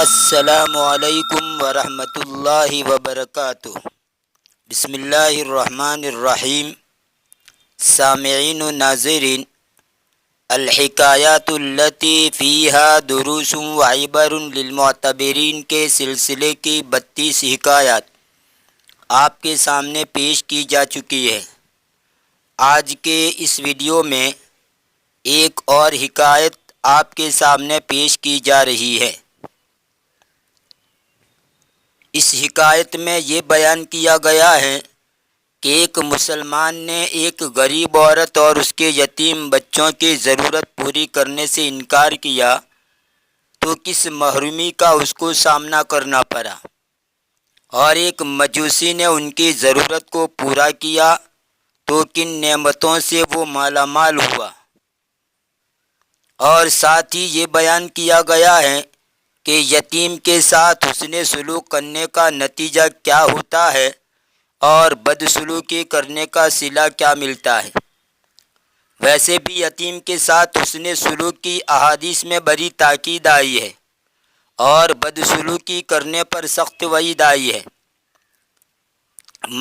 السلام علیکم ورحمۃ اللہ وبرکاتہ۔ بسم اللہ الرحمن الرحیم۔ سامعین و ناظرین، الحکایات التی فیہا دروس و عبر للمعتبرین کے سلسلے کی 32 حکایات آپ کے سامنے پیش کی جا چکی ہے۔ آج کے اس ویڈیو میں ایک اور حکایت آپ کے سامنے پیش کی جا رہی ہے۔ اس حکایت میں یہ بیان کیا گیا ہے کہ ایک مسلمان نے ایک غریب عورت اور اس کے یتیم بچوں کی ضرورت پوری کرنے سے انکار کیا تو کس محرومی کا اس کو سامنا کرنا پڑا، اور ایک مجوسی نے ان کی ضرورت کو پورا کیا تو کن نعمتوں سے وہ مالا مال ہوا۔ اور ساتھ ہی یہ بیان کیا گیا ہے کہ یتیم کے ساتھ حسن سلوک کرنے کا نتیجہ کیا ہوتا ہے اور بدسلوکی کرنے کا صلہ کیا ملتا ہے۔ ویسے بھی یتیم کے ساتھ حسن سلوک کی احادیث میں بڑی تاکید آئی ہے اور بدسلوکی کرنے پر سخت وعید آئی ہے۔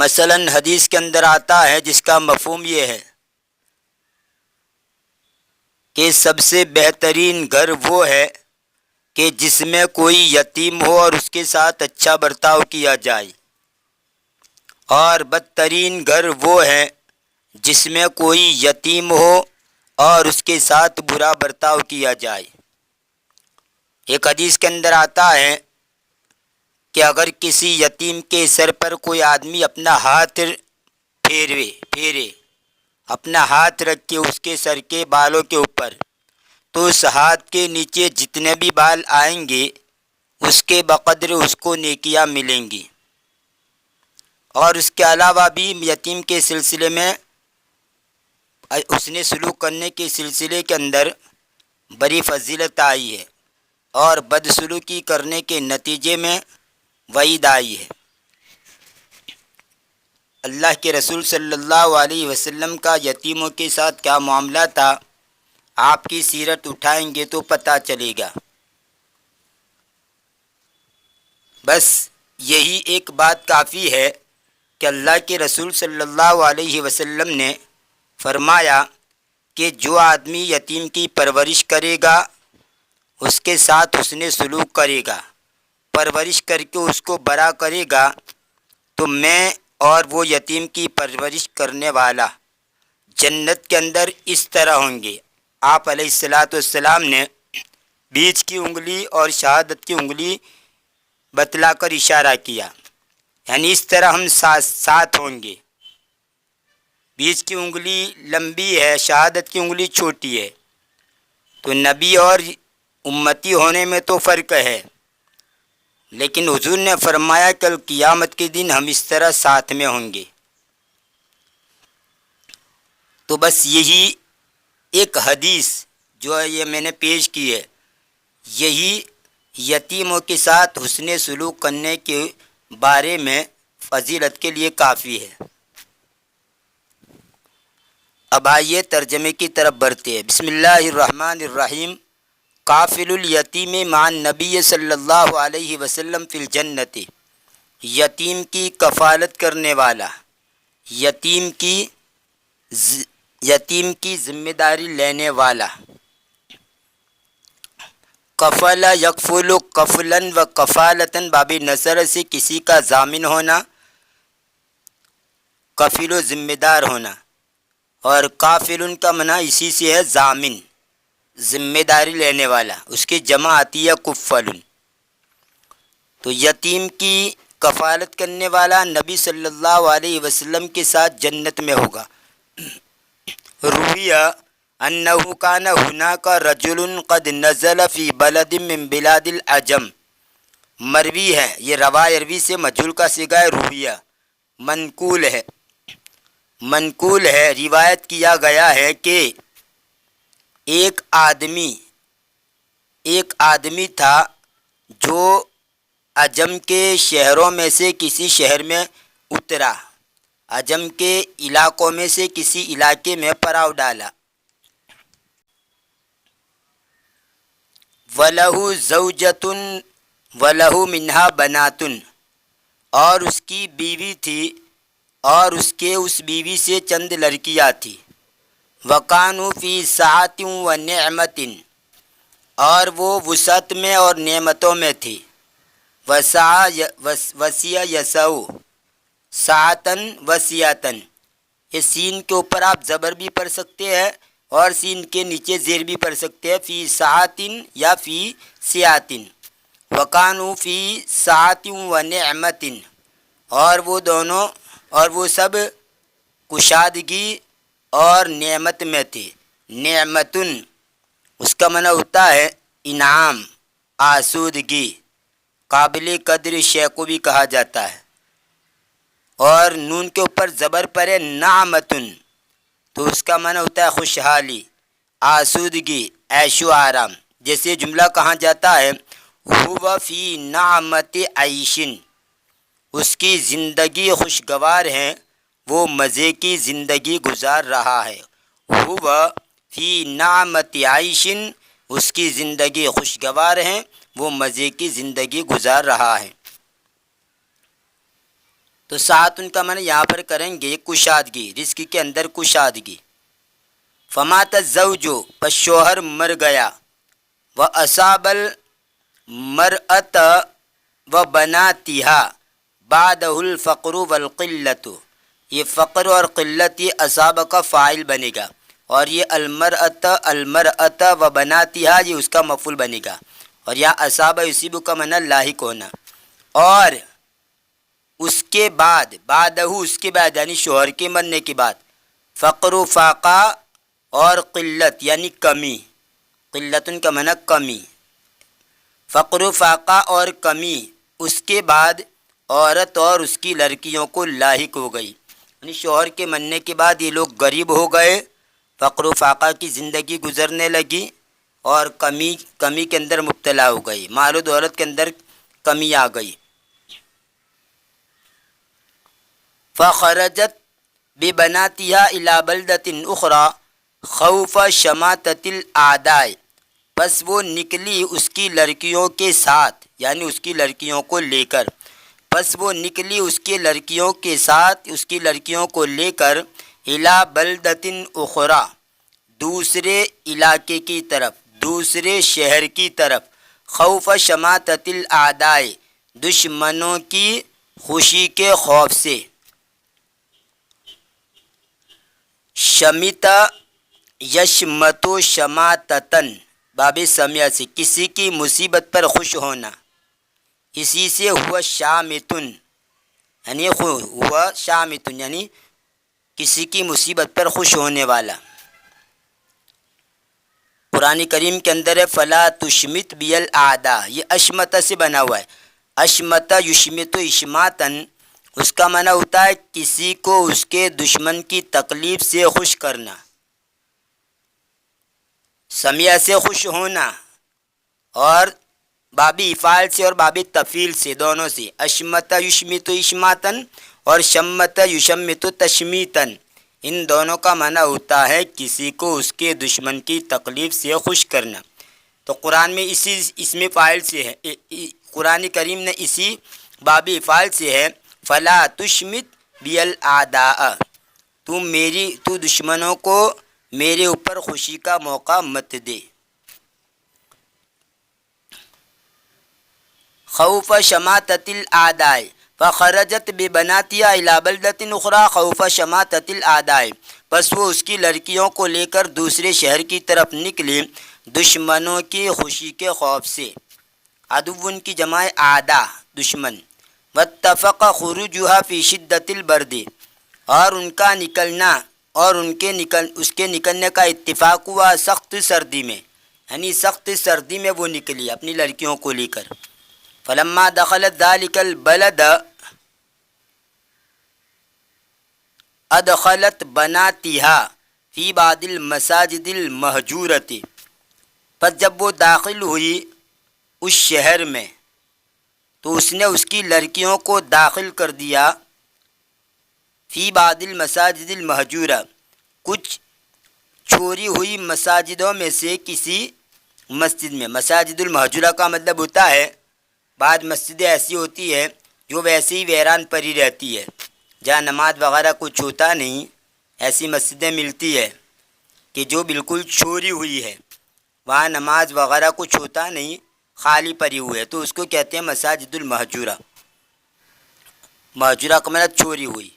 مثلاً حدیث کے اندر آتا ہے جس کا مفہوم یہ ہے کہ سب سے بہترین گھر وہ ہے کہ جس میں کوئی یتیم ہو اور اس کے ساتھ اچھا برتاؤ کیا جائے، اور بدترین گھر وہ ہے جس میں کوئی یتیم ہو اور اس کے ساتھ برا برتاؤ کیا جائے۔ ایک حدیث کے اندر آتا ہے کہ اگر کسی یتیم کے سر پر کوئی آدمی اپنا ہاتھ پھیرے اپنا ہاتھ رکھ کے اس کے سر کے بالوں کے اوپر، تو اس ہاتھ کے نیچے جتنے بھی بال آئیں گے اس کے بقدر اس کو نیکیاں ملیں گی۔ اور اس کے علاوہ بھی یتیم کے سلسلے میں حسن سلوک کرنے کے سلسلے کے اندر بڑی فضیلت آئی ہے اور بدسلوکی کرنے کے نتیجے میں وعید آئی ہے۔ اللہ کے رسول صلی اللہ علیہ وسلم کا یتیموں کے ساتھ کیا معاملہ تھا، آپ کی سیرت اٹھائیں گے تو پتہ چلے گا۔ بس یہی ایک بات کافی ہے کہ اللہ کے رسول صلی اللہ علیہ وسلم نے فرمایا کہ جو آدمی یتیم کی پرورش کرے گا، اس کے ساتھ حسن سلوک کرے گا، پرورش کر کے اس کو بڑا کرے گا، تو میں اور وہ یتیم کی پرورش کرنے والا جنت کے اندر اس طرح ہوں گے۔ آپ علیہ السلام نے بیچ کی انگلی اور شہادت کی انگلی بتلا کر اشارہ کیا، یعنی اس طرح ہم ساتھ ہوں گے۔ بیچ کی انگلی لمبی ہے، شہادت کی انگلی چھوٹی ہے، تو نبی اور امتی ہونے میں تو فرق ہے، لیکن حضور نے فرمایا کل قیامت کے دن ہم اس طرح ساتھ میں ہوں گے۔ تو بس یہی ایک حدیث جو یہ میں نے پیش کی ہے، یہی یتیموں کے ساتھ حسن سلوک کرنے کے بارے میں فضیلت کے لیے کافی ہے۔ اب آئیے ترجمے کی طرف بڑھتے ہیں۔ بسم اللہ الرحمن الرحیم۔ کافل الیتیم مع النبی صلی اللہ علیہ وسلم فی الجنت، یتیم کی کفالت کرنے والا، یتیم کی ذمہ داری لینے والا۔ کفل یکفل کفلاً و کفالتاً، باب نصر سے کسی کا ضامن ہونا، کفیل و ذمہ دار ہونا، اور کافل کا معنی اسی سے ہے ضامن، ذمہ داری لینے والا، اس کی جمع آتی ہے کفل۔ تو یتیم کی کفالت کرنے والا نبی صلی اللہ علیہ وسلم کے ساتھ جنت میں ہوگا۔ رویہ انہ کان ہناک رجل قد نزل فی بلد من بلاد العجم، مروی ہے، یہ عربی سے مجہول کا صیغہ ہے، رویہ منقول ہے، روایت کیا گیا ہے کہ ایک آدمی تھا جو عجم کے شہروں میں سے کسی شہر میں اترا، عجم کے علاقوں میں سے کسی علاقے میں پڑاؤ ڈالا۔ وَلَهُ زَوْجَةٌ وَلَهُ مِنْهَا بَنَاتٌ، اور اس کی بیوی تھی اور اس بیوی سے چند لڑکیاں تھی. وَكَانُوا فِي سَعَةٍ وَنِعْمَةٍ، اور وہ وسعت میں اور نعمتوں میں تھی. وسیع یسعو ساعتن وسیعتن، یہ سین کے اوپر آپ زبر بھی پڑھ سکتے ہیں اور سین کے نیچے زیر بھی پڑھ سکتے ہیں، فی ساعتن یا فی سیاتن. وکانو فی ساعت و نعمتن، اور وہ دونوں اور وہ سب کشادگی اور نعمت میں تھے. نعمتن اس کا معنی ہوتا ہے انعام، آسودگی، قابل قدر شے کو بھی کہا جاتا ہے. اور نون کے اوپر زبر پڑے نعمتن تو اس کا معنی ہوتا ہے خوشحالی، آسودگی، عیش و آرام. جیسے جملہ کہا جاتا ہے ہوا فی نعمت عیشن، اس کی زندگی خوشگوار ہے، وہ مزے کی زندگی گزار رہا ہے. ہوا فی نعمت عیشن، اس کی زندگی خوشگوار ہے، وہ مزے کی زندگی گزار رہا ہے. تو ساتھ ان کا معنی یہاں پر کریں گے کشادگی، رزق کے اندر کشادگی. فمات الزوج، پس شوہر مر گیا. واصاب المرأۃ وبناتها بعدہ الفقر والقلۃ، یہ فقر اور قلت یہ اصاب کا فاعل بنے گا، اور یہ المرأۃ وبناتها یہ اس کا مفعول بنے گا. اور یہاں اصاب یصیب کا معنی لاحق ہونا. اور اس کے بعد اس کے بعد یعنی شوہر کے مرنے کے بعد فقر و فاقہ اور قلت یعنی کمی، قلتن کا معنی کمی، فقر و فاقہ اور کمی اس کے بعد عورت اور اس کی لڑکیوں کو لاحق ہو گئی. یعنی شوہر کے مرنے کے بعد یہ لوگ غریب ہو گئے، فقر و فاقہ کی زندگی گزرنے لگی اور کمی کے اندر مبتلا ہو گئی، مال و دولت کے اندر کمی آ گئی. فخرجت ببناتها الى بلدة اخرى خوف شماتة الاعداء، پس وہ نکلی اس کی لڑکیوں کے ساتھ یعنی اس کی لڑکیوں کو لے کر، پس وہ نکلی اس کی لڑکیوں کے ساتھ اس کی لڑکیوں کو لے کر الى بلدة اخرى، دوسرے علاقے کی طرف، دوسرے شہر کی طرف. خوف شماتة الاعداء، دشمنوں کی خوشی کے خوف سے. شمیتا یشمتو شماتتن، باب سمیع سے کسی کی مصیبت پر خوش ہونا، اسی سے ہوا شامتن یعنی کسی کی مصیبت پر خوش ہونے والا. قرآن کریم کے اندر ہے فلا تشمت بی الاعداء، یہ اشمتہ سے بنا ہوا ہے. اشمتہ یشمتو اشماتن، اس کا معنی ہوتا ہے کسی کو اس کے دشمن کی تکلیف سے خوش کرنا، سمیع سے خوش ہونا، اور بابی افعال سے اور بابی تفعیل سے دونوں سے. اشمتہ یشمتو اشماتن اور شمتہ یشمتو تشمیتن، ان دونوں کا معنی ہوتا ہے کسی کو اس کے دشمن کی تکلیف سے خوش کرنا. تو قرآن میں اس میں فاعل سے ہے، قرآن کریم نے اسی بابی افعال سے ہے فلا تشمت بی الاعداء، تو دشمنوں کو میرے اوپر خوشی کا موقع مت دے. خوف شماتت الاعداء فخرجت ببناتها الى بلدة اخرى خوف شماتت الاعداء، پس وہ اس کی لڑکیوں کو لے کر دوسرے شہر کی طرف نکلی دشمنوں کی خوشی کے خوف سے. عدوٌ کی جمع اعداء دشمن. واتفق خروجها فی شدت البرد، اور ان کا نکلنا اور اس کے نکلنے کا اتفاق ہوا سخت سردی میں، یعنی سخت سردی میں وہ نکلی اپنی لڑکیوں کو لے کر. فلما دخلت ذلك البلد ادخلت بناتها فی بعض المساجد المہجورۃ، پس جب وہ داخل ہوئی اس شہر میں تو اس نے اس کی لڑکیوں کو داخل کر دیا فی بعض المساجد المہجورہ، کچھ چھوڑی ہوئی مساجدوں میں سے کسی مسجد میں. مساجد المہجورہ کا مطلب ہوتا ہے بعض مسجدیں ایسی ہوتی ہے جو ویسے ہی ویران پڑی رہتی ہے، جہاں نماز وغیرہ کچھ ہوتا نہیں، ایسی مسجدیں ملتی ہے کہ جو بالکل چھوڑی ہوئی ہے، وہاں نماز وغیرہ کچھ ہوتا نہیں، خالی پڑی ہوئی ہے، تو اس کو کہتے ہیں مساجد المہجورہ۔ مہجورہ کا مطلب چھوڑی ہوئی۔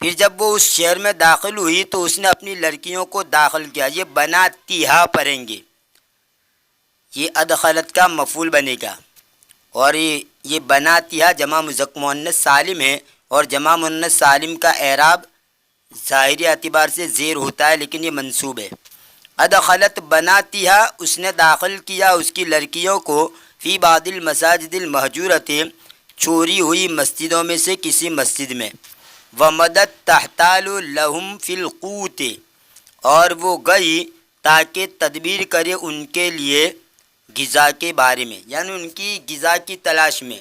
پھر جب وہ اس شہر میں داخل ہوئی تو اس نے اپنی لڑکیوں کو داخل کیا۔ یہ بناتیہا پڑھیں گے، یہ ادخلت کا مفعول بنے گا، اور یہ بناتیہا جمع مذکر مؤنث سالم ہے، اور جمع مؤنث سالم کا اعراب ظاہری اعتبار سے زیر ہوتا ہے، لیکن یہ منصوب ہے۔ ادخلت بناتیہا، اس نے داخل کیا اس کی لڑکیوں کو، فی بعض المساجد المہجورۃ، چھوڑی ہوئی مسجدوں میں سے کسی مسجد میں۔ ومدت تحتال لہم فی القوت، اور وہ گئی تاکہ تدبیر کرے ان کے لیے غذا کے بارے میں، یعنی ان کی غذا کی تلاش میں،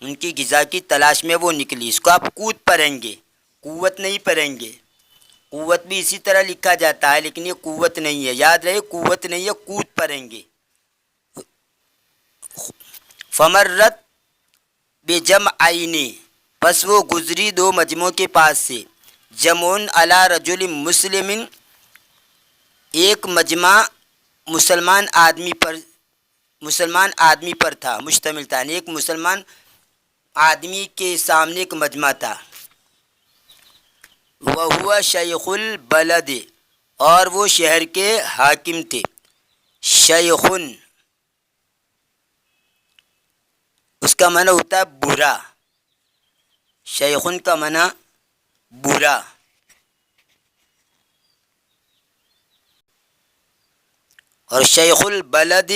ان کی غذا کی تلاش میں وہ نکلی۔ اس کو آپ قوت پڑھیں گے، قوت نہیں پڑھیں گے۔ قوت بھی اسی طرح لکھا جاتا ہے، لیکن یہ قوت نہیں ہے، یاد رہے قوت نہیں ہے، قوت پڑھیں گے۔ فمرت بجمعین، پس وہ گزری دو مجموعوں کے پاس سے۔ جمعن علی رجل مسلم، ایک مجمع مسلمان آدمی پر تھا، مشتمل تھا، یعنی ایک مسلمان آدمی کے سامنے ایک مجمع تھا۔ وہو شیخ البلد، اور وہ شہر کے حاکم تھے۔ شیخن، اس کا معنی ہوتا ہے برا، شیخن کا معنی برا۔ اور شیخ البلد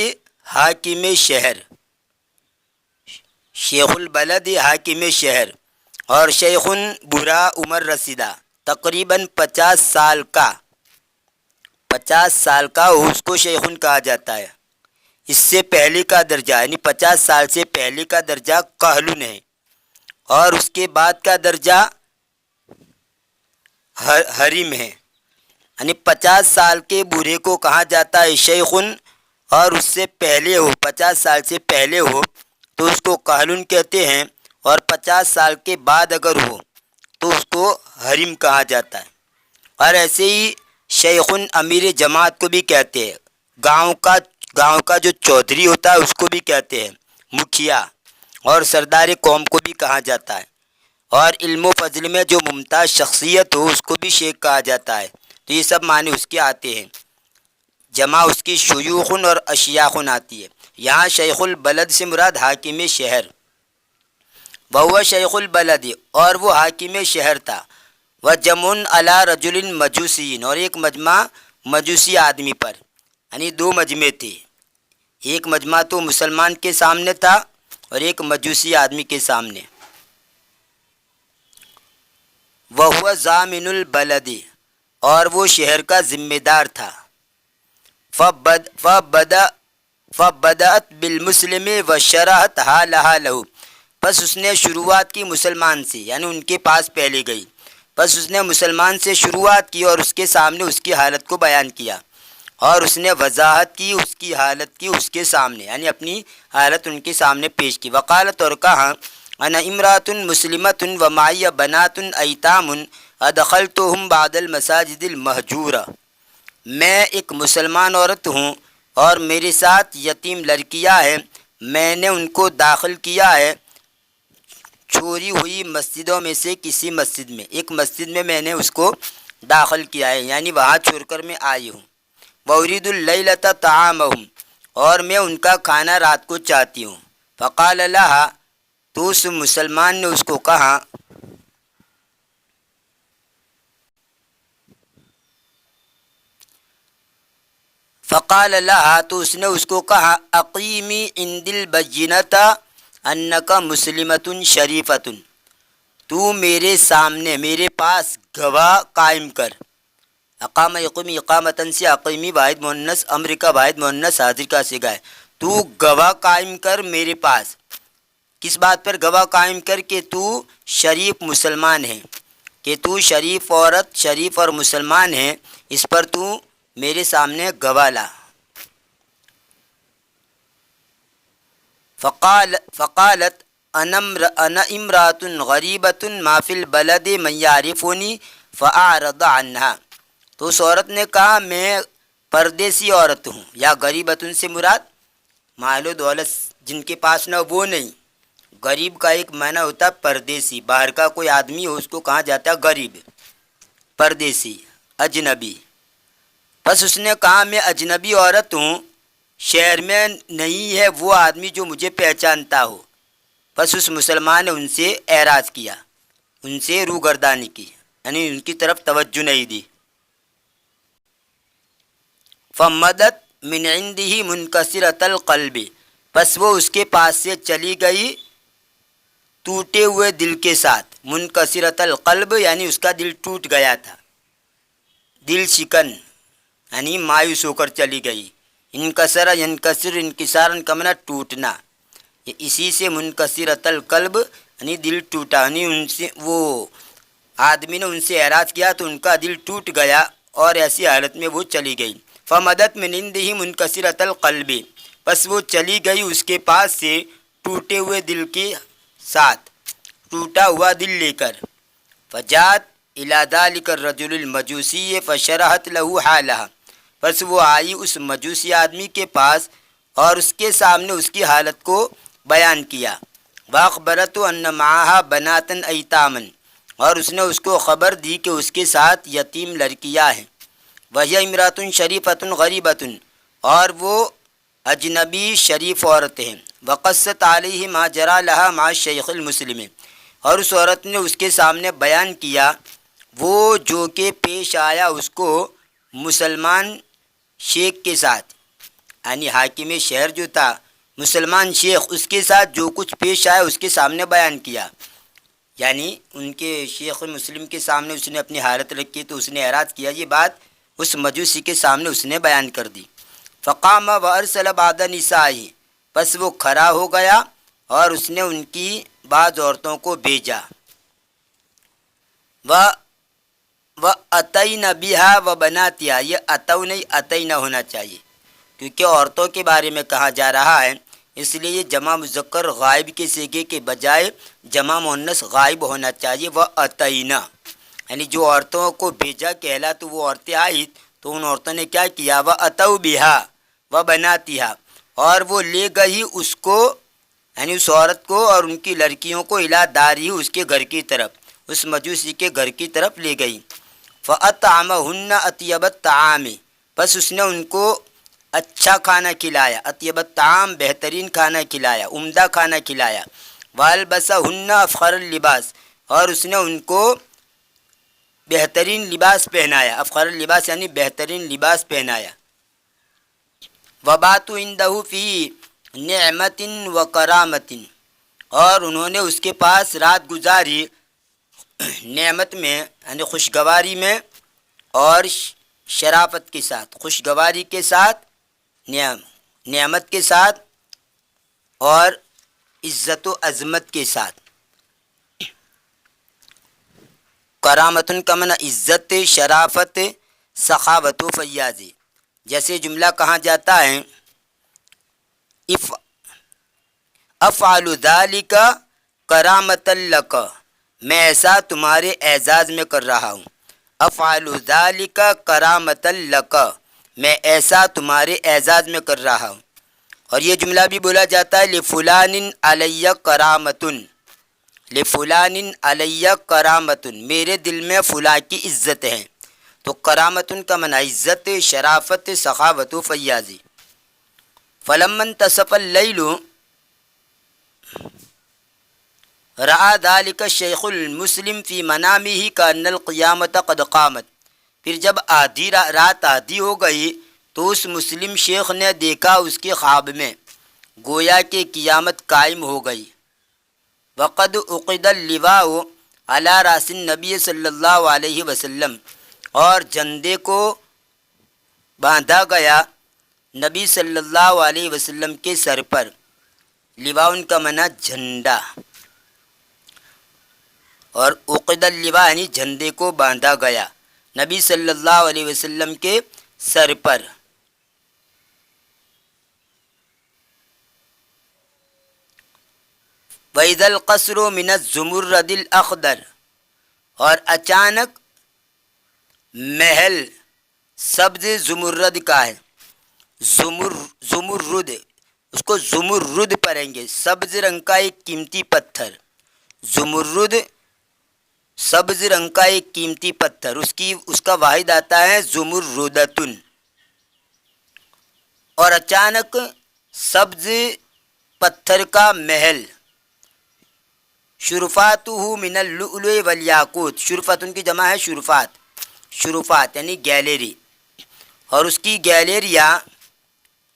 حاکم شہر، شیخ البلد حاکم شہر، اور شیخن برا عمر رسیدہ، تقریباً 50 سال کا، 50 سال کا اس کو شیخن کہا جاتا ہے۔ اس سے پہلے کا درجہ، یعنی 50 سال سے پہلے کا درجہ کہلن ہے، اور اس کے بعد کا درجہ حریم ہے، یعنی 50 سال کے بوڑھے کو کہا جاتا ہے شیخن، اور اس سے پہلے ہو، 50 سال سے پہلے ہو تو اس کو کہلن کہتے ہیں، اور 50 سال کے بعد اگر ہو تو اس کو حریم کہا جاتا ہے۔ اور ایسے ہی شیخن امیر جماعت کو بھی کہتے ہیں، گاؤں کا جو چودھری ہوتا ہے اس کو بھی کہتے ہیں مکھیا، اور سردار قوم کو بھی کہا جاتا ہے، اور علم و فضل میں جو ممتاز شخصیت ہو اس کو بھی شیخ کہا جاتا ہے۔ تو یہ سب معنی اس کے آتے ہیں، جمع اس کی شیوخن اور اشیاخن آتی ہے۔ یہاں شیخ البلد سے مراد حاکم شہر، وہو شیخ البلد، اور وہ حاکم شہر تھا۔ وجمع علی رجل مجوسین، اور ایک مجمع مجوسی آدمی پر، یعنی دو مجمع تھے، ایک مجمع تو مسلمان کے سامنے تھا اور ایک مجوسی آدمی کے سامنے۔ وہو ضامن البلد، اور وہ شہر کا ذمہ دار تھا۔ فبدأت بالمسلم وشرحتها لها له، پس اس نے شروعات کی مسلمان سے، یعنی ان کے پاس پہلے گئی، پس اس نے مسلمان سے شروعات کی اور اس کے سامنے اس کی حالت کو بیان کیا، اور اس نے وضاحت کی اس کی حالت کی اس کے سامنے، یعنی اپنی حالت ان کے سامنے پیش کی۔ وقالت، اور کہا، انا امرات مسلمۃ ومعی بنات ایتام ادخلتہم بعد المساجد المہجورہ، میں ایک مسلمان عورت ہوں اور میرے ساتھ یتیم لڑکیاں ہیں، میں نے ان کو داخل کیا ہے چھوڑی ہوئی مسجدوں میں سے کسی مسجد میں، ایک مسجد میں نے اس کو داخل کیا ہے، یعنی وہاں چھوڑ کر میں آئی ہوں۔ وَأُرِيدُ اللَّيْلَةَ طَعَامَهُمْ، اور میں ان کا کھانا رات کو چاہتی ہوں۔ فقال لها، تو اس مسلمان نے اس کو کہا، فقال لها، تو اس نے اس کو کہا، اقیمی عند البینۃ انک مسلمۃ شریفۃ، تو میرے سامنے میرے پاس گواہ قائم کر۔ اقام یقوم اقامتن سے اقیمی واحد مؤنث، امر کا واحد مؤنث حاضر کا صیغہ ہے۔ تو گواہ قائم کر میرے پاس، کس بات پر گواہ قائم کر؟ کہ تو شریف مسلمان ہے، کہ تو شریف عورت، شریف اور مسلمان ہے، اس پر تو میرے سامنے گواہ لا۔ فقالت انا امرات غریبۃ ما فی البلد من یعرفنی فاعرض عنها، تو اس عورت نے کہا میں پردیسی عورت ہوں، یا غریبۃ سے مراد مال و دولت جن کے پاس نہ وہ نہیں۔ غریب کا ایک معنی ہوتا ہے پردیسی، باہر کا کوئی آدمی ہو اس کو کہا جاتا ہے غریب، پردیسی، اجنبی۔ بس اس نے کہا میں اجنبی عورت ہوں، شہر میں نہیں ہے وہ آدمی جو مجھے پہچانتا ہو۔ بس اس مسلمان نے ان سے اعراض کیا، ان سے روگردانی کی، یعنی ان کی طرف توجہ نہیں دی۔ فمدت من عنده منکسرۃ القلب، بس وہ اس کے پاس سے چلی گئی ٹوٹے ہوئے دل کے ساتھ۔ منکسرۃ القلب یعنی اس کا دل ٹوٹ گیا تھا، دل شکن، یعنی مایوس ہو کر چلی گئی۔ انکسر ینکسر انکسارن کا معنی ٹوٹنا، اسی سے منکسرۃ القلب یعنی دل ٹوٹا، یعنی ان سے وہ آدمی نے ان سے اعراض کیا تو ان کا دل ٹوٹ گیا اور ایسی حالت میں وہ چلی گئی۔ فمدت من عنده منکسرۃ القلب، بس وہ چلی گئی اس کے پاس سے ٹوٹے ہوئے دل کے ساتھ، ٹوٹا ہوا دل لے کر۔ فجاءت الی ذلک الرجل المجوسی فشرحت له حالها، بس وہ آئی اس مجوسی آدمی کے پاس اور اس کے سامنے اس کی حالت کو بیان کیا۔ واخبرت ان معها بنات ایتاما، اور اس نے اس کو خبر دی کہ اس کے ساتھ یتیم لڑکیاں ہیں۔ وہی امرات شریفۃ غریبۃ، اور وہ اجنبی شریف عورت ہیں۔ وقصت علیہ ما جرى لها مع الشیخ المسلم، اور اس عورت نے اس کے سامنے بیان کیا وہ جو کہ پیش آیا اس کو مسلمان شیخ کے ساتھ، یعنی حاکم شہر جو تھا مسلمان شیخ، اس کے ساتھ جو کچھ پیش آیا اس کے سامنے بیان کیا، یعنی ان کے شیخ مسلم کے سامنے اس نے اپنی حالت رکھی تو اس نے اعراض کیا، یہ بات اس مجوسی کے سامنے اس نے بیان کر دی۔ فقام وارسل بعض نسائہ، بس وہ کھڑا ہو گیا اور اس نے ان کی بعض عورتوں کو بھیجا۔ وَأَتَيْنَ بِهَا وَبَنَاتِهَا، یہ اتو نہیں اتینا ہونا چاہیے کیونکہ عورتوں کے بارے میں کہا جا رہا ہے، اس لیے یہ جمع مذکر غائب کے صیغے کے بجائے جمع مؤنث غائب ہونا چاہیے۔ وَأَتَيْنَا یعنی جو عورتوں کو بھیجا کہلا تو وہ عورتیں آئی تو ان عورتوں نے کیا کیا، وَأَتَوْا بِهَا وَبَنَاتِهَا، اور وہ لے گئی اس کو یعنی اس عورت کو اور ان کی لڑکیوں کو الی داری اس کے گھر کی طرف، اس مجوسی کے گھر کی طرف لے گئی۔ فَأَطْعَمَهُنَّ أَطْيَبَ الطَّعَامِ، بس اس نے ان کو اچھا کھانا کھلایا، اطیب الطعام بہترین کھانا کھلایا، عمدہ کھانا کھلایا۔ وَأَلْبَسَهُنَّ أَفْخَرَ اللِّبَاسِ، اور اس نے ان کو بہترین لباس پہنایا، افخر اللباس یعنی بہترین لباس پہنایا۔ وَبَاتُوا عِنْدَهُ فِي نِعْمَةٍ وَكَرَامَةٍ، اور انہوں نے اس کے پاس رات گزاری نعمت میں یعنی خوشگواری میں اور شرافت کے ساتھ، خوشگواری کے ساتھ، نعمت کے ساتھ اور عزت و عظمت کے ساتھ۔ کرامتن کا معنی عزت، شرافت، سخاوت و فیاضی۔ جیسے جملہ کہا جاتا ہے افعل ذلک کرامۃ لک، میں ایسا تمہارے اعزاز میں کر رہا ہوں۔ افعل ذلک کرامۃ لک، میں ایسا تمہارے اعزاز میں کر رہا ہوں۔ اور یہ جملہ بھی بولا جاتا ہے لفلان علی کرامۃ، لفلان علی کرامۃ، میرے دل میں فلاں کی عزت ہے۔ تو کرامۃ کا معنی عزت، شرافت، سخاوت و فیاضی۔ فلما انتصف اللیل رأى ذلك الشیخ المسلم فی منامہ کأن القیامۃ قد قامت، پھر جب رات آدھی ہو گئی تو اس مسلم شیخ نے دیکھا اس کے خواب میں گویا کہ قیامت قائم ہو گئی۔ وقد عقد اللواء علی راس النبی صلی اللہ علیہ وسلم، اور جھنڈے کو باندھا گیا نبی صلی اللہ علیہ وسلم کے سر پر۔ لواء ان کا معنی جھنڈا، اور عقد اللواء یعنی جھنڈے کو باندھا گیا نبی صلی اللہ علیہ وسلم کے سر پر۔ وَإِذَا الْقَصْرُ مِنَ الزُّمُرَّدِ الْأَخْضَرِ، اور اچانک محل سبز زمرد کا ہے. زمرد، اس کو زمرد پڑھیں گے، سبز رنگ کا ایک قیمتی پتھر. زمرد سبز رنگ کا ایک قیمتی پتھر، اس کا واحد آتا ہے زمردتن. اور اچانک سبز پتھر کا محل. شرفاتہ من اللؤلؤ والیاقوت، شرفتن کی جمع ہے شرفات، شرفات یعنی گیلری، اور اس کی گیلریاں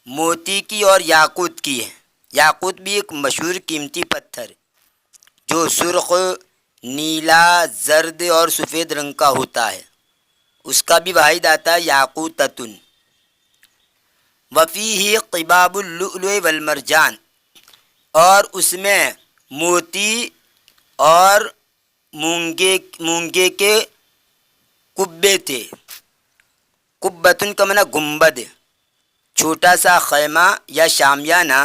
موتی کی اور یاقوت کی ہے. یاقوت بھی ایک مشہور قیمتی پتھر جو سرخ، نیلا، زرد اور سفید رنگ کا ہوتا ہے، اس کا بھی واحد آتا ہے یاقوتتن. وفیہ قباب اللؤلؤ والمرجان، اور اس میں موتی اور مونگے کے کبے تھے. قبتن کا معنی گنبد، چھوٹا سا خیمہ یا شامیانہ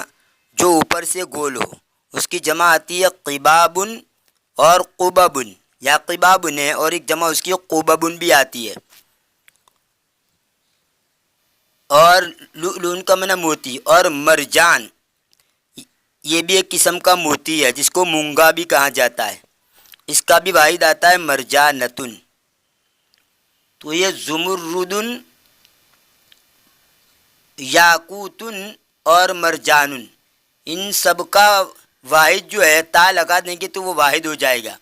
جو اوپر سے گول ہو، اس کی جمع آتی ہے قبابن اور قببن، یا قبابن ہے اور ایک جمع اس کی قببن بھی آتی ہے. اور لؤلؤ کا معنی موتی، اور مرجان یہ بھی ایک قسم کا موتی ہے جس کو مونگا بھی کہا جاتا ہے، اس کا بھی واحد آتا ہے مرجانتن. تو یہ زمردن، یاقوتن اور مرجانن، ان سب کا واحد جو ہے تا لگا دیں گے تو وہ واحد ہو جائے گا.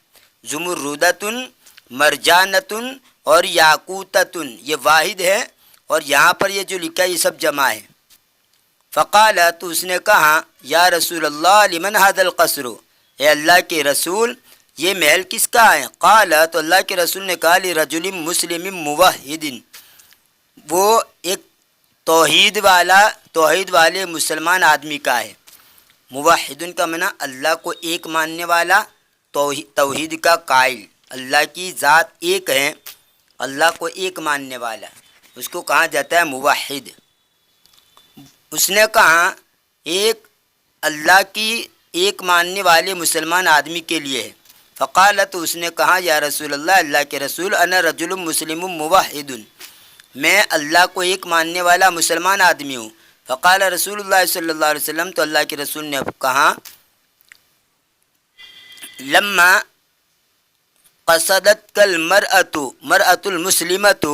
زمردتن، مرجانتن اور یاقوتتن یہ واحد ہے، اور یہاں پر یہ جو لکھا ہے یہ سب جمع ہے. فقال، تو اس نے کہا یا رسول اللہ لمن ھذا القصر، اے اللہ کے رسول یہ محل کس کا ہے؟ قال، تو اللہ کے رسول نے کہا لرجل مسلم موحد، وہ ایک توحید والے مسلمان آدمی کا ہے. موحد کا معنی اللہ کو ایک ماننے والا، توحید کا قائل، اللہ کی ذات ایک ہے، اللہ کو ایک ماننے والا، اس کو کہا جاتا ہے موحد. اس نے کہا ایک اللہ کی ایک ماننے والے مسلمان آدمی کے لیے ہے. فقال، تو اس نے کہا یا رسول اللہ، اللہ کے رسول انا رجل مسلم موحد، میں اللہ کو ایک ماننے والا مسلمان آدمی ہوں. فقال رسول اللہ صلی اللہ علیہ وسلم، تو اللہ کے رسول نے کہا لما قصدتک المرأة المسلمۃ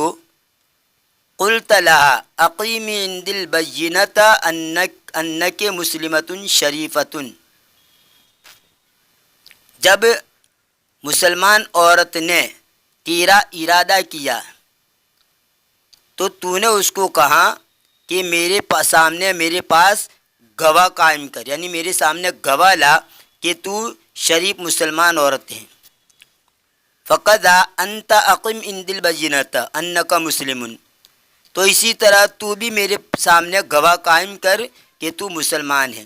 قلت لها اقیمی عند البینۃ انک مسلمۃ شریفۃ. جب مسلمان عورت نے تیرا ارادہ کیا تو نے اس کو کہا کہ میرے پاس گواہ قائم کر، یعنی میرے سامنے گواہ لا کہ تو شریف مسلمان عورت ہے. فقد انت اقم عند البینۃ انک مسلم، تو اسی طرح تو بھی میرے سامنے گواہ قائم کر کہ تو مسلمان ہے.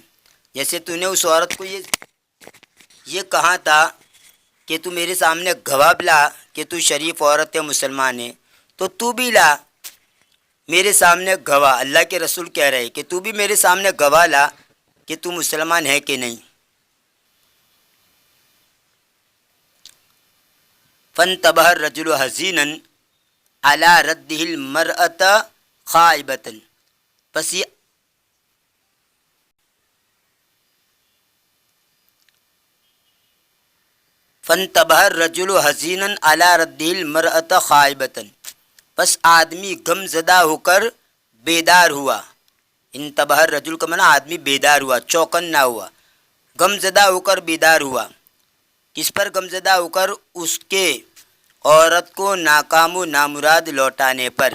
جیسے تو نے اس عورت کو یہ کہا تھا کہ تو میرے سامنے گواہ لا کہ تو شریف عورت ہے، مسلمان ہے، تو بھی لا میرے سامنے گواہ. اللہ کے رسول کہہ رہے کہ تو بھی میرے سامنے گواہ لا کہ تو مسلمان ہے کہ نہیں. فانتبه الرجل حزینا علی رده المرأة خائبة، پس فانتبه الرجل حزینا علی رده المرأة خائبة، پس آدمی غم زدہ ہو کر بیدار ہوا. انتبہ الرجل کا معنی آدمی بیدار ہوا، چوکن نہ ہوا، غم زدہ ہو کر بیدار ہوا. کس پر غم زدہ ہو کر؟ اس کے عورت کو ناکام و نامراد لوٹانے پر.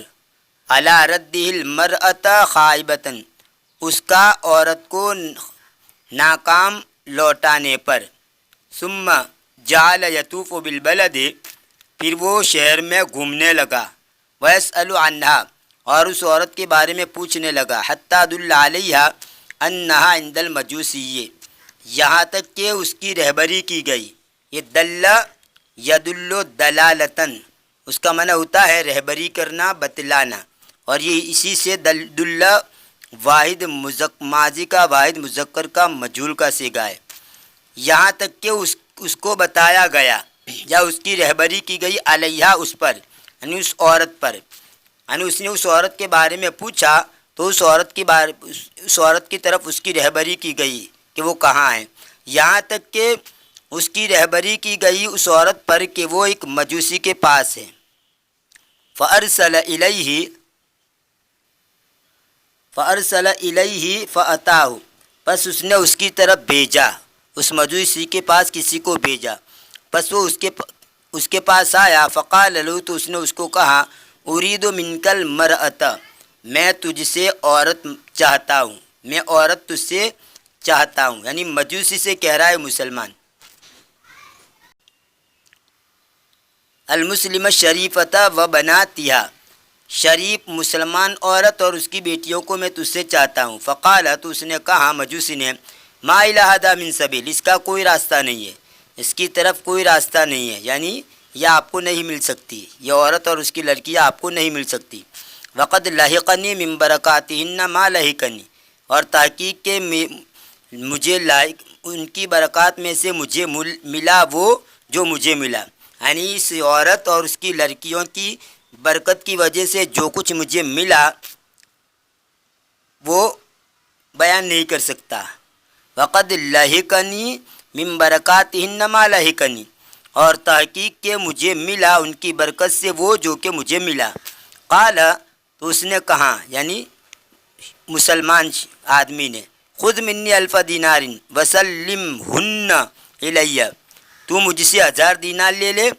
علی رده المرأة خائبة، اس کا عورت کو ناکام لوٹانے پر. ثم جعل یطوف بالبلد، پھر وہ شہر میں گھومنے لگا. ویسأل عنہا، اور اس عورت کے بارے میں پوچھنے لگا. حتی دل علیہا انہا عند المجوسی، یہاں تک کہ اس کی رہبری کی گئی. یہ دل یدل دلالتن، اس کا معنی ہوتا ہے رہبری کرنا، بتلانا، اور یہ اسی سے دل واحد ماضی کا، واحد مذکر کا، مجہول کا صیغہ ہے. یہاں تک کہ اس کو بتایا گیا یا اس کی رہبری کی گئی علیہ اس پر، یعنی اس عورت پر، یعنی اس نے اس عورت کے بارے میں پوچھا تو اس عورت کی طرف اس کی رہبری کی گئی کہ وہ کہاں ہے، یہاں تک کہ اس کی رہبری کی گئی اس عورت پر کہ وہ ایک مجوسی کے پاس ہے۔ فَأَرْسَلَ إِلَيْهِ فَأَتَاهُ، پس اس نے اس کی طرف بھیجا، اس مجوسی کے پاس کسی کو بھیجا، پس وہ اس کے پاس آیا۔ فقال له، تو اس نے اس کو کہا، اريد منك المرأة، میں تجھ سے عورت چاہتا ہوں، میں عورت تجھ سے چاہتا ہوں، یعنی مجوسی سے کہہ رہا ہے مسلمان۔ المسلم الشریفۃ و بناتہا، شریف مسلمان عورت اور اس کی بیٹیوں کو میں تجھ سے چاہتا ہوں۔ فقال، تو اس نے کہا مجوسی نے، ما الی ھذا من سبیل، اس کا کوئی راستہ نہیں ہے، اس کی طرف کوئی راستہ نہیں ہے، یعنی یہ آپ کو نہیں مل سکتی، یہ عورت اور اس کی لڑکی آپ کو نہیں مل سکتی۔ وقد لحقنی من برکاتہن ما لحقنی، اور تحقیق کہ مجھے ان کی برکات میں سے مجھے ملا وہ جو مجھے ملا، یعنی اس عورت اور اس کی لڑکیوں کی برکت کی وجہ سے جو کچھ مجھے ملا وہ بیان نہیں کر سکتا۔ وقد لحقنی من برکاتہن ما لحقنی، اور تحقیق کہ مجھے ملا ان کی برکت سے وہ جو کہ مجھے ملا۔ قال، تو اس نے کہا یعنی مسلمان آدمی نے، خذ منی الف دینار وسلمہن الی، تو مجھ سے 1000 دینار لے لے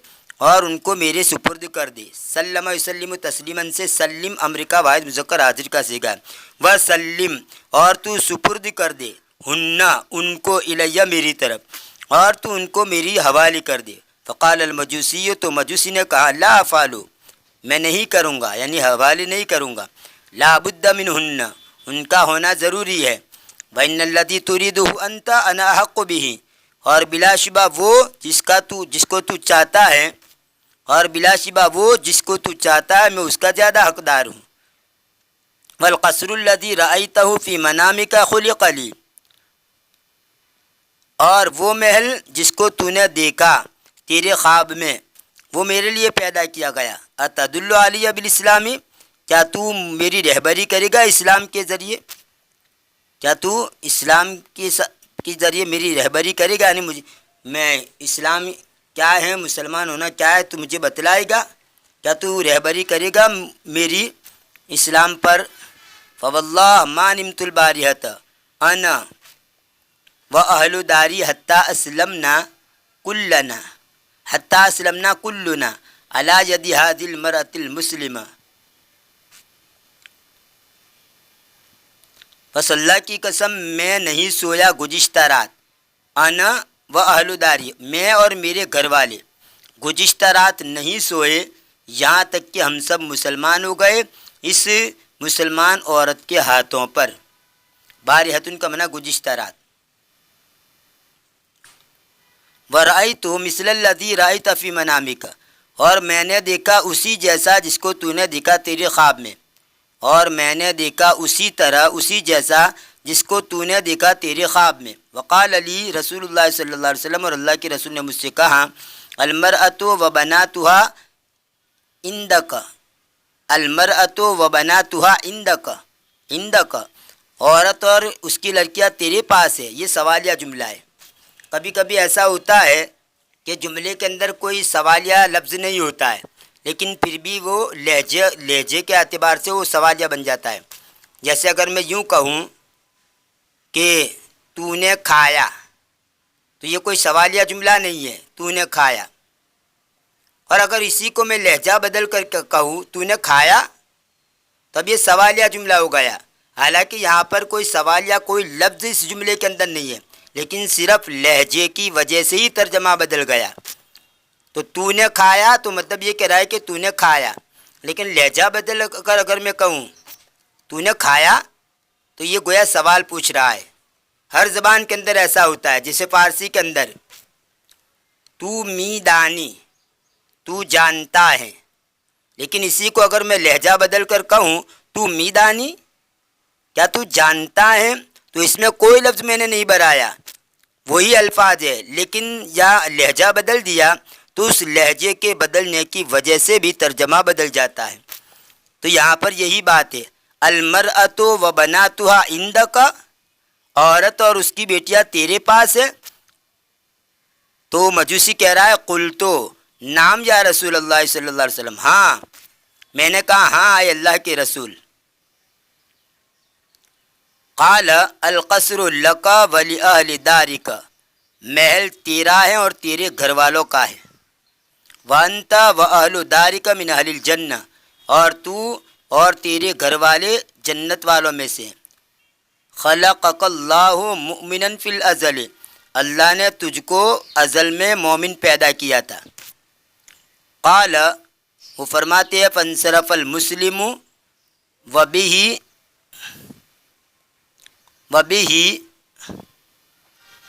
اور ان کو میرے سپرد کر دے۔ سلم یسلم تسلیماً سے سلم امر کا واحد مذکر حاضر کا صیغہ، وسلم، اور تو سپرد کر دے، ہن، ان کو، الیہ، میری طرف، اور تو ان کو میری حوالے کر دے۔ فقال المجوسی، تو مجوسی نے کہا، لا افعلوا، میں نہیں کروں گا، یعنی حوالے نہیں کروں گا، لا بد منہن، ان کا ہونا ضروری ہے، وان الذی تريده انت انا احق به، اور بلا شبہ وہ جس کو تو چاہتا ہے، اور بلا شبہ وہ جس کو تو چاہتا ہے میں اس کا زیادہ حقدار ہوں۔ والقصر الذی رأیتہ فی منامک خلق لی، اور وہ محل جس کو تو نے دیکھا تیرے خواب میں وہ میرے لیے پیدا کیا گیا۔ اتدل علی بالاسلام، کیا تو میری رہبری کرے گا اسلام کے ذریعے، کیا تو اسلام کے ذریعے میری رہبری کرے گا، یعنی میں اسلام کیا ہے، مسلمان ہونا کیا ہے تو مجھے بتلائے گا، کیا تو رہبری کرے گا میری اسلام پر؟ فواللہ ما نمت البارحۃ انا واہل داری حتی اسلمنا کلنا علی ید ہذه المرأة المسلمہ۔ بس اللہ کی قسم میں نہیں سویا گزشتہ رات، انا و اہل داری، میں اور میرے گھر والے گزشتہ رات نہیں سوئے، یہاں تک کہ ہم سب مسلمان ہو گئے اس مسلمان عورت کے ہاتھوں پر۔ بارحتن کا معنی گزشتہ رات۔ وَرَأَيْتُ مِثْلَ الَّذِي رَأَيْتَ فِي مَنَامِكَ، اور میں نے دیکھا اسی جیسا جس کو تو نے دیکھا تیرے خواب میں، اور میں نے دیکھا اسی طرح اسی جیسا جس کو تو نے دیکھا تیرے خواب میں۔ وقال علی رسول اللہ صلی اللہ علیہ وسلم، اور اللہ کے رسول نے مجھ سے کہا، المرأۃ وبناتها عندک، المرأۃ وبناتها عندک، عورت اور اس کی لڑکیاں تیرے پاس ہے۔ یہ سوالیہ جملہ ہے۔ کبھی کبھی ایسا ہوتا ہے کہ جملے کے اندر کوئی سوالیہ لفظ نہیں ہوتا ہے لیکن پھر بھی وہ لہجے کے اعتبار سے وہ سوالیہ بن جاتا ہے۔ جیسے اگر میں یوں کہوں کہ تو نے کھایا، تو یہ کوئی سوالیہ جملہ نہیں ہے، تو نے کھایا، اور اگر اسی کو میں لہجہ بدل کر کہوں تو نے کھایا، تب یہ سوالیہ جملہ ہو گیا، حالانکہ یہاں پر کوئی سوالیہ کوئی لفظ اس جملے کے اندر نہیں ہے لیکن صرف لہجے کی وجہ سے ہی ترجمہ بدل گیا۔ تو نے کھایا تو مطلب یہ کہہ رہا ہے کہ تو نے کھایا، لیکن لہجہ بدل کر اگر میں کہوں تو نے کھایا تو یہ گویا سوال پوچھ رہا ہے۔ ہر زبان کے اندر ایسا ہوتا ہے، جیسے فارسی کے اندر تو میدانی، تو جانتا ہے، لیکن اسی کو اگر میں لہجہ بدل کر کہوں تو میدانی، کیا تو جانتا ہے، تو اس میں کوئی لفظ میں نے نہیں بڑھایا، وہی الفاظ ہے، لیکن یا لہجہ بدل دیا تو اس لہجے کے بدلنے کی وجہ سے بھی ترجمہ بدل جاتا ہے۔ تو یہاں پر یہی بات ہے، المرأۃ و بناتھا عندک، عورت اور اس کی بیٹیاں تیرے پاس ہے۔ تو مجوسی کہہ رہا ہے قلتو نام یا رسول اللہ صلی اللہ علیہ وسلم، ہاں میں نے کہا ہاں اے اللہ کے رسول۔ قال القصر لک ولاہل دارک، محل تیرا ہے اور تیرے گھر والوں کا ہے۔ وانت واہل دارک من اہل الجنہ، اور تو اور تیرے گھر والے جنت والوں میں سے۔ خلقک اللہ مؤمنا فی الازل، اللہ نے تجھ کو ازل میں مومن پیدا کیا تھا۔ قال، وہ فرماتے ہیں فانصرف المسلم وبہ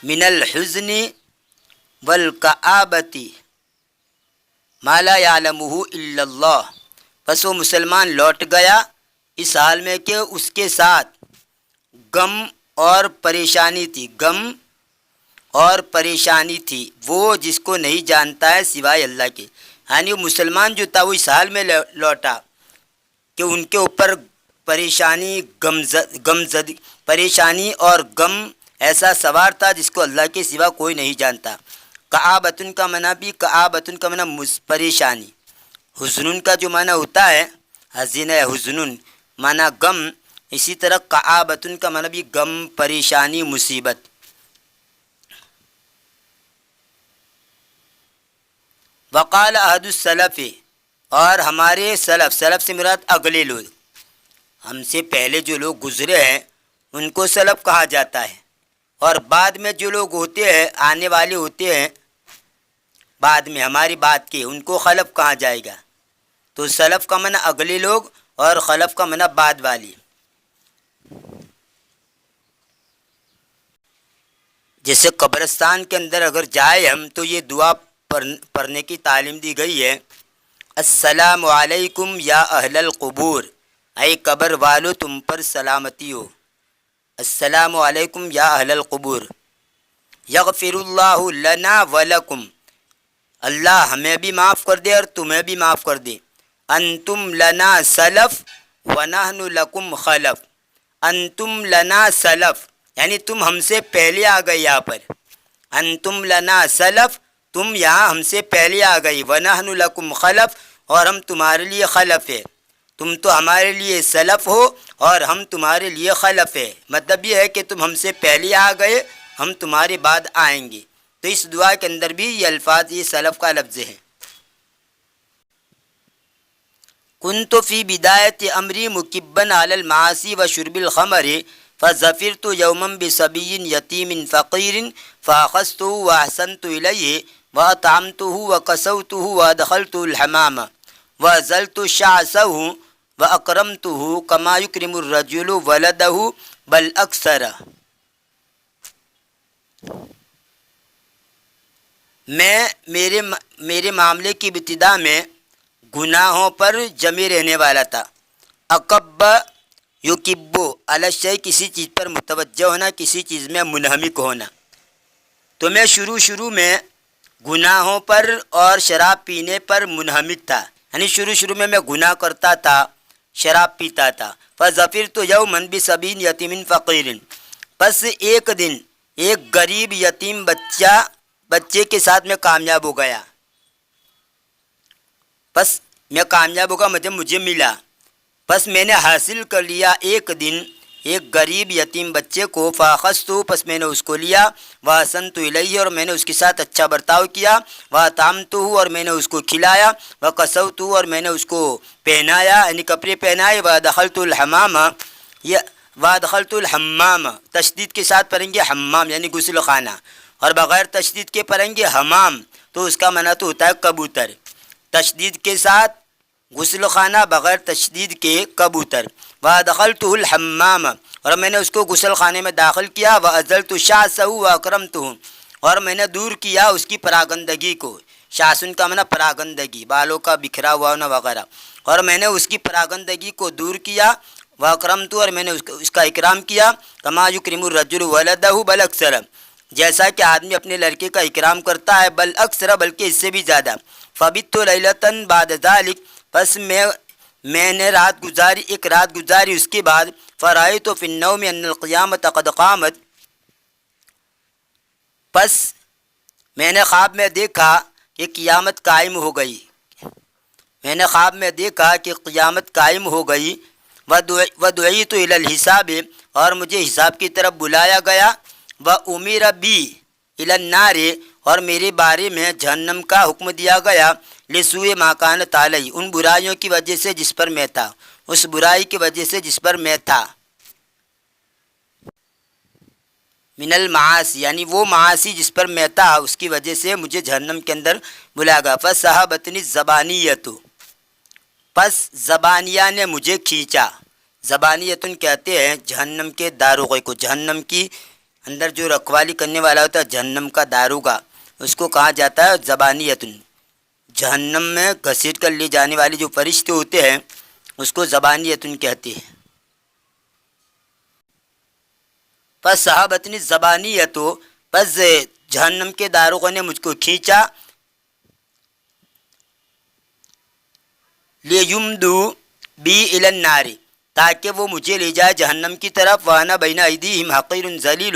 من الحزن والکآبۃ ما لا یعلمہ الا اللہ، پس وہ مسلمان لوٹ گیا اس حال میں کہ اس کے ساتھ غم اور پریشانی تھی، غم اور پریشانی تھی، وہ جس کو نہیں جانتا ہے سوائے اللہ کے۔ یعنی وہ مسلمان جو تھا وہ اس حال میں لوٹا کہ ان کے اوپر پریشانی پریشانی اور غم ایسا سوار تھا جس کو اللہ کے سوا کوئی نہیں جانتا۔ کآبۃن کا معنی بھی، کآبۃن کا معنی پریشانی، حزنن کا جو معنی ہوتا ہے حزن حزنن معنی غم، اسی طرح کآبۃن کا معنی بھی غم، پریشانی، مصیبت۔ وقال احد السلف، اور ہمارے سلف سے مراد اگلے لوگ، ہم سے پہلے جو لوگ گزرے ہیں ان کو سلف کہا جاتا ہے، اور بعد میں جو لوگ ہوتے ہیں آنے والے ہوتے ہیں بعد میں ہماری بات کے، ان کو خلف کہا جائے گا۔ تو سلف کا معنی اگلے لوگ اور خلف کا معنی بعد والی۔ جیسے قبرستان کے اندر اگر جائے ہم تو یہ دعا پڑھنے کی تعلیم دی گئی ہے، السلام علیکم یا اہل القبور، اے قبر والو تم پر سلامتی ہو، السلام علیکم یا اہل القبور، یغفر اللہ لنا ولکم، اللہ ہمیں بھی معاف کر دے اور تمہیں بھی معاف کر دے، انتم لنا سلف ونحن لکم خلف، انتم لنا سلف یعنی تم ہم سے پہلے آ گئے یہاں پر، انتم لنا سلف تم یہاں ہم سے پہلے آ گئی، ونحن لکم خلف اور ہم تمہارے لیے خلف ہے، تم تو ہمارے لیے سلف ہو اور ہم تمہارے لیے خلف ہے، مطلب یہ ہے کہ تم ہم سے پہلے آ گئے، ہم تمہارے بعد آئیں گے۔ تو اس دعا کے اندر بھی یہ الفاظ، یہ سلف کا لفظ ہے۔ کنت فی بدایت امری مکبا علی المعاصی وشرب الخمر فظفرت یوما بصبی یتیم فقیر فاخذته واحسنت الیہ واطعمته وکسوته وادخلت الحمام وازلت شعثه واکرمته کما یکرم الرجل ولده بل اکثر۔ میں میرے معاملے کی ابتدا میں گناہوں پر جمے رہنے والا تھا۔ اکب یکبو علی الشیء، کسی چیز پر متوجہ ہونا، کسی چیز میں منہمک ہونا۔ تو میں شروع میں گناہوں پر اور شراب پینے پر منہمک تھا، یعنی شروع میں گناہ کرتا تھا، شراب پیتا تھا۔ فظفرت یوما بصبی یتیم فقیر، پس ایک دن ایک غریب یتیم بچے کے ساتھ میں کامیاب ہو گیا، پس میں کامیاب ہوگا مطلب مجھے ملا، پس میں نے حاصل کر لیا ایک دن ایک غریب یتیم بچے کو، فاخذتہ، پس میں نے اس کو لیا، واحسنت الیہ، اور میں نے اس کے ساتھ اچھا برتاؤ کیا، واطعمتہ، اور میں نے اس کو کھلایا، وکسوتہ، اور میں نے اس کو پہنایا یعنی کپڑے پہنائے، وادخلت الحمام، وادخلت الحمام تشدید کے ساتھ پڑھیں گے حمام یعنی غسل خانہ، اور بغیر تشدید کے پڑھیں گے حمام، تو اس کا معنی تو ہوتا ہے کبوتر، تشدید کے ساتھ غسل خانہ، بغیر تشدید کے کبوتر۔ وادخلتہ الحمام، اور میں نے اس کو غسل خانے میں داخل کیا، وازلت شعثہ واکرمتہ، اور میں نے دور کیا اس کی پراگندگی کو، شاسن کا معنی پراگندگی، بالوں کا بکھرا ہوا ہونا وغیرہ، اور میں نے اس کی پراگندگی کو دور کیا، واکرمتہ، اور میں نے اس کا اکرام کیا، کما یکرم الرجل ولدہ بل اکثر، جیسا کہ آدمی اپنے لڑکے کا اکرام کرتا ہے، بل اکثر بلکہ اس سے بھی زیادہ۔ فبت لیلۃ بعد ذلک، پس میں نے ایک رات گزاری اس کے بعد، فرأیت فی النوم ان القیامۃ قد قامت، پس میں نے خواب میں دیکھا کہ قیامت قائم ہو گئی، میں نے خواب میں دیکھا کہ قیامت قائم ہو گئی۔ ودعیت الی الحساب، اور مجھے حساب کی طرف بلایا گیا۔ وامر بی الی النار، اور میرے بارے میں جہنم کا حکم دیا گیا۔ لسوء ما کانت علی، ان برائیوں کی وجہ سے جس پر میں تھا، اس برائی کی وجہ سے جس پر میں تھا۔ من المعاصی، یعنی وہ معاصی جس پر میں تھا اس کی وجہ سے مجھے جہنم کے اندر بلایا گیا۔ فصحبتنی الزبانیۃ، پس زبانیہ نے مجھے کھینچا۔ زبانیتن کہتے ہیں جہنم کے داروغے کو، جہنم کی اندر جو رکھوالی کرنے والا ہوتا ہے جہنم کا داروغہ، اس کو کہا جاتا ہے زبانیتن۔ جہنم میں گھسیٹ کر لے جانے والے جو فرشتے ہوتے ہیں اس کو زبانیتن کہتے ہیں۔ پس صحابتنی زبانیت، پس جہنم کے داروغہ نے مجھ کو کھینچا۔ لیمدو بی الی النار، تاکہ وہ مجھے لے جائے جہنم کی طرف۔ وانا بین ایدیہم حقیر ذلیل،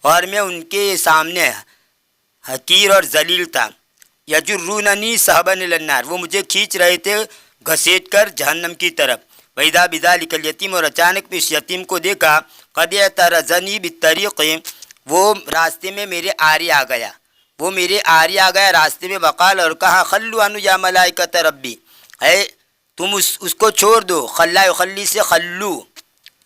اور میں ان کے سامنے حقیر اور ذلیل تھا۔ یجروننی سحبا الی النار، وہ مجھے کھینچ رہے تھے گھسیٹ کر جہنم کی طرف۔ وَإِذَا بِذَلِكَ الْيَتِيمُ، اور اچانک میں اس یتیم کو دیکھا، قَدْ اعْتَرَضَنِي بِالطَّرِيقِ، وہ راستے میں میرے آرے آ گیا، وہ میرے آرے آ گیا راستے میں۔ وقال، اور کہا، خلوا عنہ یا ملائکۃ ربی، اے تم اس کو چھوڑ دو۔ خلا یخلی سے خلو،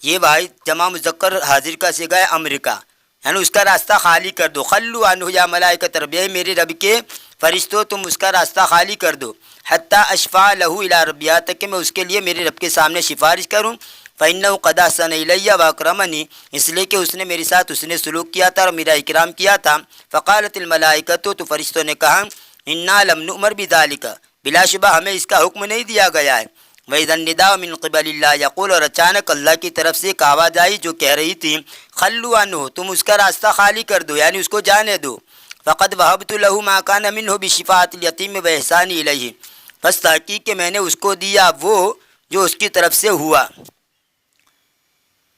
یہ بھائی جمع مذکر حاضر کا صیغہ ہے امر کا، یعنی اس کا راستہ خالی کر دو۔ خلو عنہ یا ملائکۃ ربی، اے میرے رب کے فرشتوں تم اس کا راستہ خالی کر دو۔ حتی اشفع لہ الی ربی، تک کہ میں اس کے لیے میرے رب کے سامنے سفارش کروں۔ فإنہ قد احسن الی واکرمنی، اس لیے کہ اس نے میرے ساتھ حسن سلوک کیا تھا اور میرا اکرام کیا تھا۔ فقالت الملائکۃ، تو فرشتوں نے کہا، انا لم نؤمر بذلک، بلا شبہ ہمیں اس کا حکم نہیں دیا گیا ہے۔ وَإِذَا النِّدَاءُ مِن قِبَلِ اللَّهِ يَقُولُ، اور اچانک اللہ کی طرف سے ایک آواز آئی جو کہہ رہی تھی، خلوا عنہ، تم اس کا راستہ خالی کر دو، یعنی اس کو جانے دو۔ فقد وهبت له ما كان منه بشفاعة اليتيم وإحسان إليه، پس تحقیق کہ میں نے اس کو دیا وہ جو اس کی طرف سے ہوا۔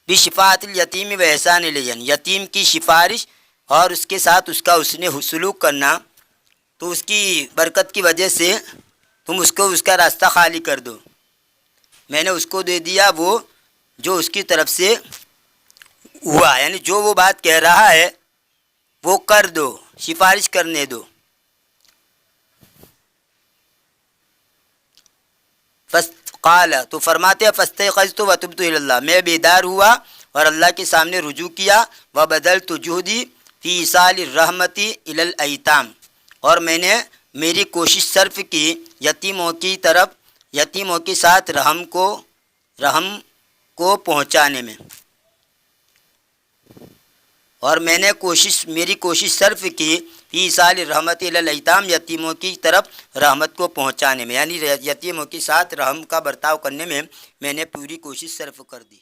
بشفاعت الیتیم و احسان الیہ، یتیم کی سفارش اور اس کے ساتھ اس کا حسن سلوک کرنا، تو اس کی برکت کی وجہ سے تم اس کا راستہ خالی کر دو۔ میں نے اس کو دے دیا وہ جو اس کی طرف سے ہوا، یعنی جو وہ بات کہہ رہا ہے وہ کر دو، سفارش کرنے دو۔ قال، تو فرماتے ہیں فاستيقظت وتبت الى اللہ، میں بیدار ہوا اور اللہ کے سامنے رجوع کیا۔ وبذلت جهدي في ایصال الرحمت الى الايتام، اور میں نے میری کوشش صرف کی یتیموں کی طرف، یتیموں کے ساتھ رحم کو پہنچانے میں، اور میں نے میری کوشش صرف کی فی ایصال الرحمت الی الايتام، یتیموں کی طرف رحمت کو پہنچانے میں، یعنی یتیموں کے ساتھ رحم کا برتاؤ کرنے میں میں نے پوری کوشش صرف کر دی۔